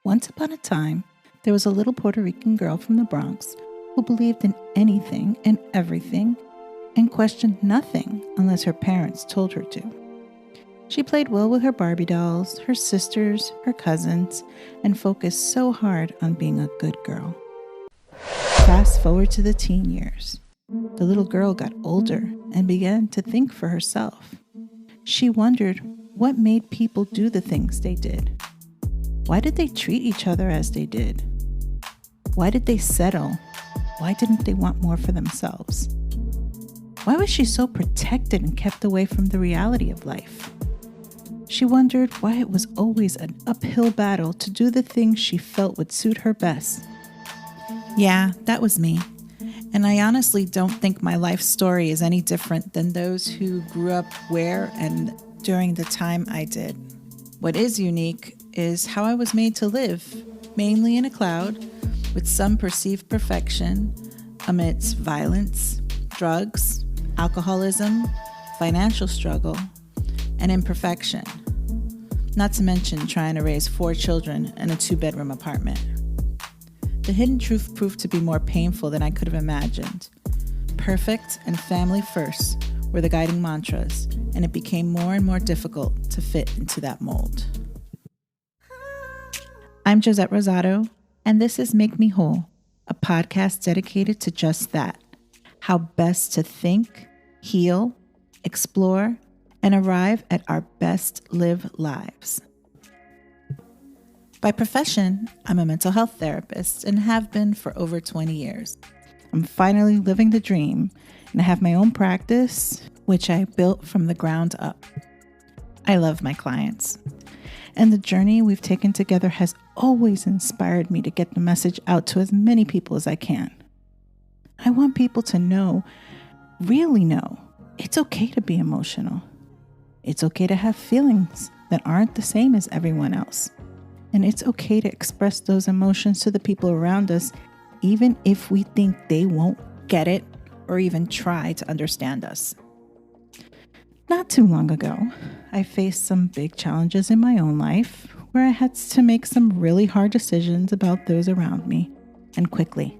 Once upon a time, there was a little Puerto Rican girl from the Bronx who believed in anything and everything and questioned nothing unless her parents told her to. She played well with her Barbie dolls, her sisters, her cousins, and focused so hard on being a good girl. Fast forward to the teen years. The little girl got older and began to think for herself. She wondered what made people do the things they did. Why did they treat each other as they did? Why did they settle? Why didn't they want more for themselves? Why was she so protected and kept away from the reality of life? She wondered why it was always an uphill battle to do the things she felt would suit her best. Yeah, that was me. And I honestly don't think my life story is any different than those who grew up where and during the time I did. What is unique is how I was made to live, mainly in a cloud, with some perceived perfection amidst violence, drugs, alcoholism, financial struggle, and imperfection. Not to mention trying to raise 4 children in a 2-bedroom apartment. The hidden truth proved to be more painful than I could have imagined. Perfect and family first were the guiding mantras, and it became more and more difficult to fit into that mold. I'm Joset Rosado, and this is Make Me Whole, a podcast dedicated to just that, how best to think, heal, explore, and arrive at our best lived lives. By profession, I'm a mental health therapist and have been for over 20 years. I'm finally living the dream, and I have my own practice, which I built from the ground up. I love my clients, and the journey we've taken together has always inspired me to get the message out to as many people as I can. I want people to know, really know, it's okay to be emotional. It's okay to have feelings that aren't the same as everyone else. And it's okay to express those emotions to the people around us, even if we think they won't get it or even try to understand us. Not too long ago, I faced some big challenges in my own life where I had to make some really hard decisions about those around me, and quickly.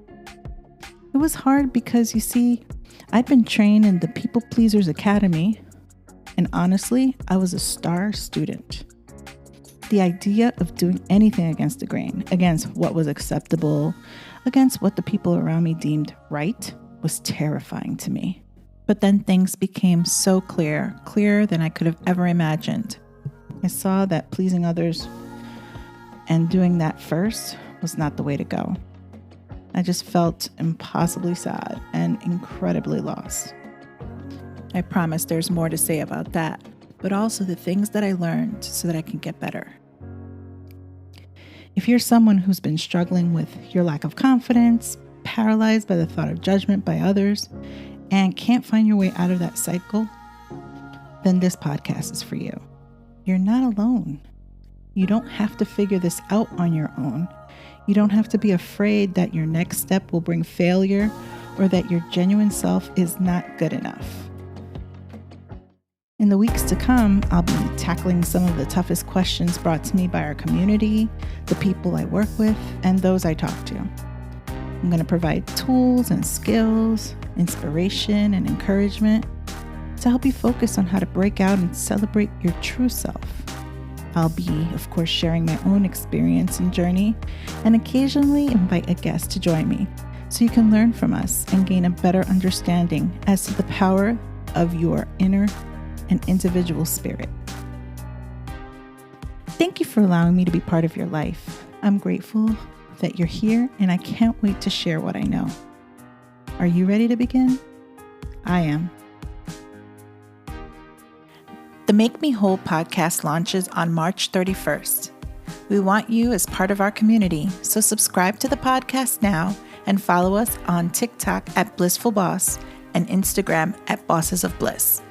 It was hard because, you see, I'd been trained in the People Pleasers Academy, and honestly, I was a star student. The idea of doing anything against the grain, against what was acceptable, against what the people around me deemed right, was terrifying to me. But then things became so clear, clearer than I could have ever imagined. I saw that pleasing others and doing that first was not the way to go. I just felt impossibly sad and incredibly lost. I promise there's more to say about that, but also the things that I learned so that I can get better. If you're someone who's been struggling with your lack of confidence, paralyzed by the thought of judgment by others, and can't find your way out of that cycle, then this podcast is for you. You're not alone. You don't have to figure this out on your own. You don't have to be afraid that your next step will bring failure or that your genuine self is not good enough. In the weeks to come, I'll be tackling some of the toughest questions brought to me by our community, the people I work with, and those I talk to. I'm going to provide tools and skills, inspiration and encouragement to help you focus on how to break out and celebrate your true self. I'll be, of course, sharing my own experience and journey, and occasionally invite a guest to join me so you can learn from us and gain a better understanding as to the power of your inner and individual spirit. Thank you for allowing me to be part of your life. I'm grateful that you're here, and I can't wait to share what I know. Are you ready to begin? I am. The Make Me Whole podcast launches on March 31st. We want you as part of our community, so subscribe to the podcast now and follow us on TikTok at Blissful Boss and Instagram at Bosses of Bliss.